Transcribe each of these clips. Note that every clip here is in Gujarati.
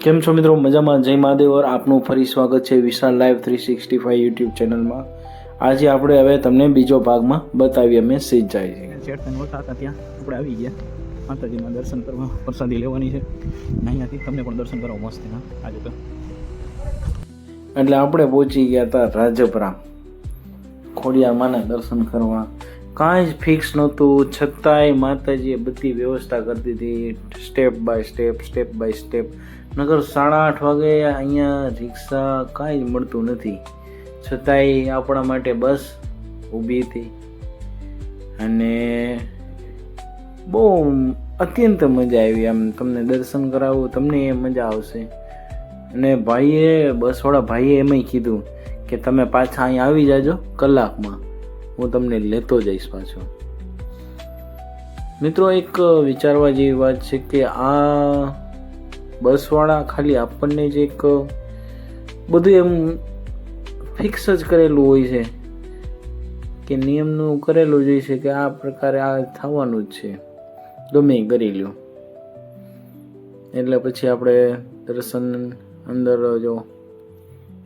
કેમ છો મિત્રો? મજામાં? જય મહાદેવ. આપનું ફરી સ્વાગત છે વિશાલ લાઈવ 365 યુટ્યુબ ચેનલમાં. આજે આપણે હવે તમને બીજો ભાગમાં બતાવીએ અમે સીધ જાય છે. ચેતન વળતા હતા ત્યાં આપણે આવી ગયા માતાજીના દર્શન કરવા, પ્રસાદી લેવાની છે અને અહીંયાથી તમને પણ દર્શન કરવા મસ્ત હા આજે તો. એટલે આપણે પહોંચી ગયા હતા રાજપરા ખોડિયાર માના દર્શન કરવા. કાંઈ જ ફિક્સ નહોતું, છતાંય માતાજીએ બધી વ્યવસ્થા કરી દીધી, સ્ટેપ બાય સ્ટેપ. નગર 8:30 વાગે અહીંયા રિક્ષા કાંઈ જ મળતું નથી, છતાંય આપણા માટે બસ ઊભી હતી અને બહુ અત્યંત મજા આવી. આમ તમને દર્શન કરાવું, તમને એ મજા આવશે. અને બસવાળા ભાઈએ એમાંય કીધું કે તમે પાછા અહીંયા આવી જાજો, કલાકમાં હું તમને લેતો જઈશ પાછો. મિત્રો, એક વિચારવા જેવી વાત છે કે આ બસવાળા ખાલી આપણને જ એક બધું એમ ફિક્સ જ કરેલું હોય છે કે નિયમનું કરેલું જ હોય છે કે આ પ્રકારે આ થવાનું જ છે, ગમે એ કરી લ્યો. એટલે પછી આપણે દર્શન અંદર જો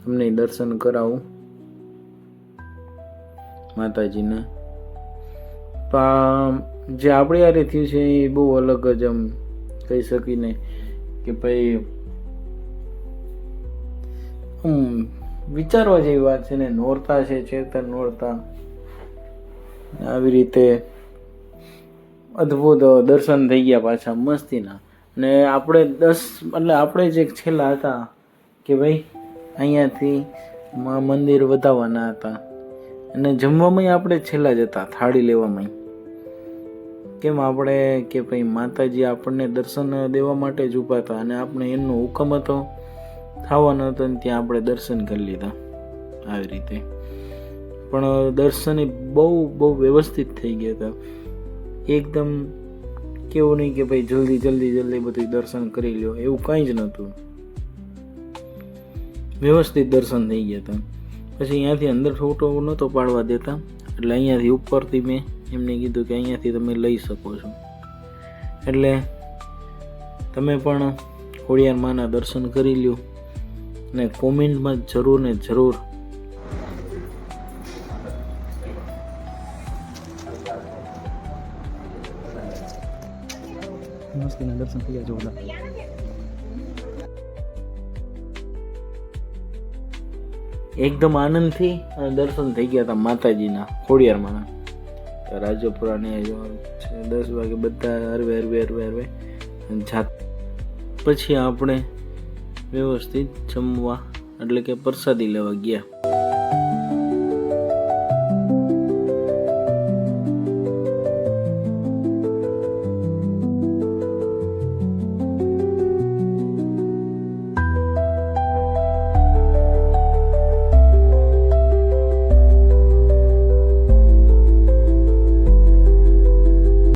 તમને દર્શન કરાવું માતાજીને. જે આપણે યારે થયું છે એ બહુ અલગ જ આમ કહી શકીને કે ભાઈ વિચારવા જેવી વાત છે ને. નોરતા છે, ચેતન નોરતા, આવી રીતે અદ્ભુત દર્શન થઈ ગયા પાછા મસ્તીના. ને આપણે જે છેલ્લા હતા કે ભાઈ અહીંયાથી મંદિર વધાવવાના હતા અને જમવામાં આપણે છેલ્લા જ હતા, થાળી લેવામાં. કેમ આપણે કે ભાઈ માતાજી આપણને દર્શન દેવા માટે જ ઊભા હતા અને આપણે એમનો હુકમ હતો થવાનો હતો ને ત્યાં આપણે દર્શન કરી લીધા આવી રીતે. પણ દર્શન બહુ વ્યવસ્થિત થઈ ગયા હતા, એકદમ કેવું નહીં કે ભાઈ જલ્દી બધું દર્શન કરી લ્યો, એવું કાંઈ જ નહોતું. વ્યવસ્થિત દર્શન થઈ ગયા હતા. પછી અહીંયાથી અંદર ફોટો નહોતો પાડવા દેતા, એટલે અહીંયાથી ઉપરથી મેં એમને કીધું કે અહીંયાથી તમે લઈ શકો છો. એટલે તમે પણ ખોડિયાર માના દર્શન કરી લ્યો અને કોમેન્ટમાં જરૂર ને જરૂર મસ્તીના દર્શન થઈ ગયા જોરદાર. એકદમ આનંદથી દર્શન થઈ ગયા હતા માતાજીના, ખોડિયાર માના. રાજપુરાને 10 વાગે બધા હરવે જાત. પછી આપણે વ્યવસ્થિત જમવા એટલે કે પ્રસાદી લેવા ગયા.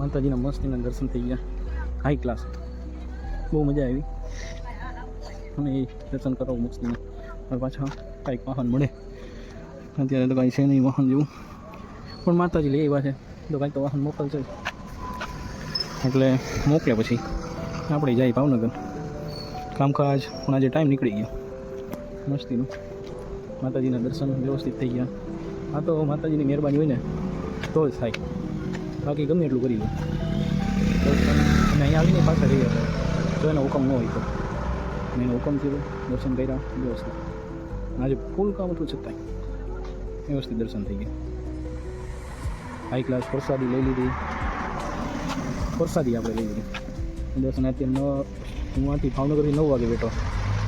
માતાજીના મસ્તીના દર્શન થઈ ગયા, હાઈ ક્લાસ, બહુ મજા આવી. અને એ દર્શન કરો મસ્તીના. હવે પાછા કાંઈક વાહન મળે, અત્યારે તો કાંઈ છે નહીં વાહન જેવું, પણ માતાજી લઈ આવ્યા છે તો કાંઈક તો વાહન મોકલશે, એટલે મોકલે પછી આપણે જાય ભાવનગર. કામકાજ પણ આજે ટાઈમ નીકળી ગયો મસ્તીનું. માતાજીના દર્શન વ્યવસ્થિત થઈ ગયા. આ તો માતાજીની મહેરબાની હોય ને તો જ થાય, બાકી ગમે એટલું કરી લો. અને અહીંયા આવીને પાછા રહી હતા તો એનો હુકમ ન હોય તો એનો હુકમથી દર્શન કર્યા વ્યવસ્થિત. આજે ફૂલ કામ હતું છતાંય વ્યવસ્થિત દર્શન થઈ ગયા. હાઈ ક્લાસ પ્રસાદી લઈ લીધી, આપણે લઈ લીધી. દર્શન અત્યારે હું આથી ભાવનગરથી 9 વાગે બેઠો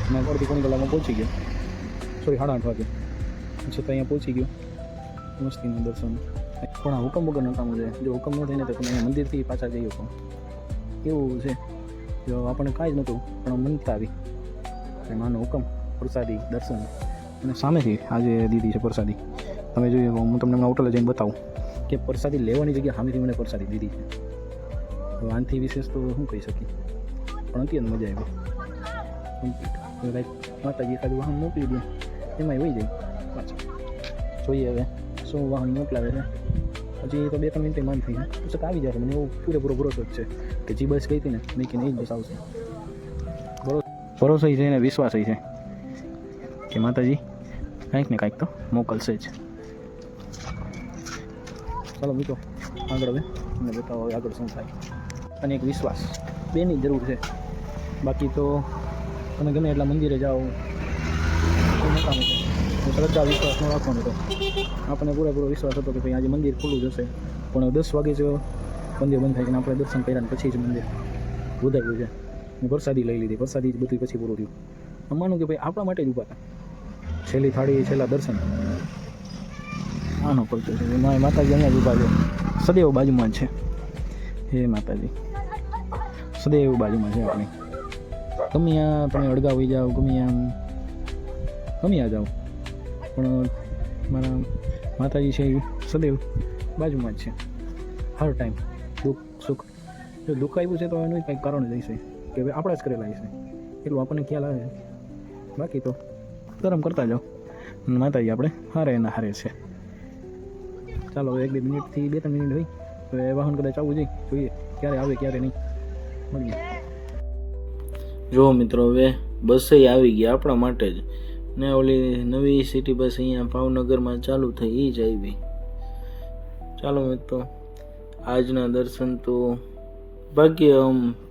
અને અડધી પોણી કલાકમાં પહોંચી ગયો, સોરી 8:30 વાગે છતાં અહીંયા પહોંચી ગયો. મસ્તીનું દર્શન. પણ આ હુકમ વગર નકામું છે. જો હુકમ ન થાય ને તો તમે મંદિરથી પાછા જઈ શકો. કેવું છે, જો આપણને કાંઈ જ નહોતું પણ મનતા આવી કે માનો હુકમ, પ્રસાદી, દર્શન. અને સામેથી આજે દીધી છે પ્રસાદી. તમે જોઈએ, હું તમને હમણાં હોટલે જઈને બતાવું કે પ્રસાદી લેવાની જગ્યા સામેથી મને પ્રસાદી દીધી છે. આનાથી વિશેષ તો શું કહી શકીએ, પણ અત્યંત મજા આવી કમ્પ્લીટ. લાઈક માતાજી એકાદું વાહન મોકલી દે એમાંય વહી જાય પાછું. જોઈએ હવે શું વાહન મોકલાવે છે. હજી તો 2-3 મિનિટે માંડ થઈ પુસ્તક આવી જશે. મને એવો પૂરેપૂરો ભરોસો જ છે કે જે બસ ગઈ હતી ને મેં કે નહીં બસ આવશે. બરોબર. ભરોસો છે અને વિશ્વાસ છે કે માતાજી કાંઈક ને કાંઈક તો મોકલશે જ. ચાલો મિત્રો આગળ હવે તમને બતાવો હવે આગળ શું થાય. અને એક વિશ્વાસ બેની જરૂર છે. બાકી તો તમે ગમે એટલા મંદિરે જાઓ એ નકામું છે. શ્રદ્ધા વિશ્વાસ ન રાખવાનો તો આપણને પૂરેપૂરો વિશ્વાસ હતો કે ભાઈ આજે મંદિર ખુલ્લું જ હશે, પણ 10 વાગે જ મંદિર બંધ થાય કે આપણે દર્શન કર્યા પછી જ મંદિર વધાર્યું છે. મેં પ્રસાદી લઈ લીધી, પ્રસાદી જ બધું પછી પૂરું થયું. આમ માનું કે ભાઈ આપણા માટે જ ઊભા હતા. છેલ્લી થાળી છેલ્લા દર્શન આનો પડતો છે. માતાજી અહીંયા જ ઊભા છે, સદૈવ બાજુમાં જ છે. હે માતાજી સદૈવ બાજુમાં છે આપણી. ગમે ત્યાં તમે અડગા હોઈ જાઓ, ગમે ત્યાં જાઓ, પણ મારા માતાજી છે એ સદૈવ બાજુમાં જ છે. હર ટાઈમ દુઃખ સુખ, જો દુઃખ આવ્યું છે તો એનું કંઈક કારણ જ હશે કે ભાઈ આપણા જ કરેલા હશે, એટલું આપણને ખ્યાલ આવે. બાકી તો ધર્મ કરતા જાઓ, માતાજી આપણે હારે એના હારે છે. ચાલો 1-2 મિનિટથી 2-3 મિનિટ હોય હવે વાહન કદાચ આવવું જોઈએ ક્યારે આવે ક્યારે નહીં મળીએ. જો મિત્રો હવે બસે આવી ગઈ આપણા માટે જ ને. ઓલી નવી સિટી બસ અહીંયા ભાવનગરમાં ચાલુ થઈ એ જ આવી. ચાલો મિત્રો આજના દર્શન તો ભાગ્ય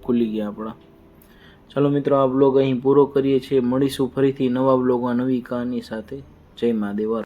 ખુલી ગયા આપણા. ચાલો મિત્રો આ બ્લોગ અહીં પૂરો કરીએ છીએ. મળીશું ફરીથી નવા બ્લોગમાં નવી કહાની સાથે. જય મહાદેવ.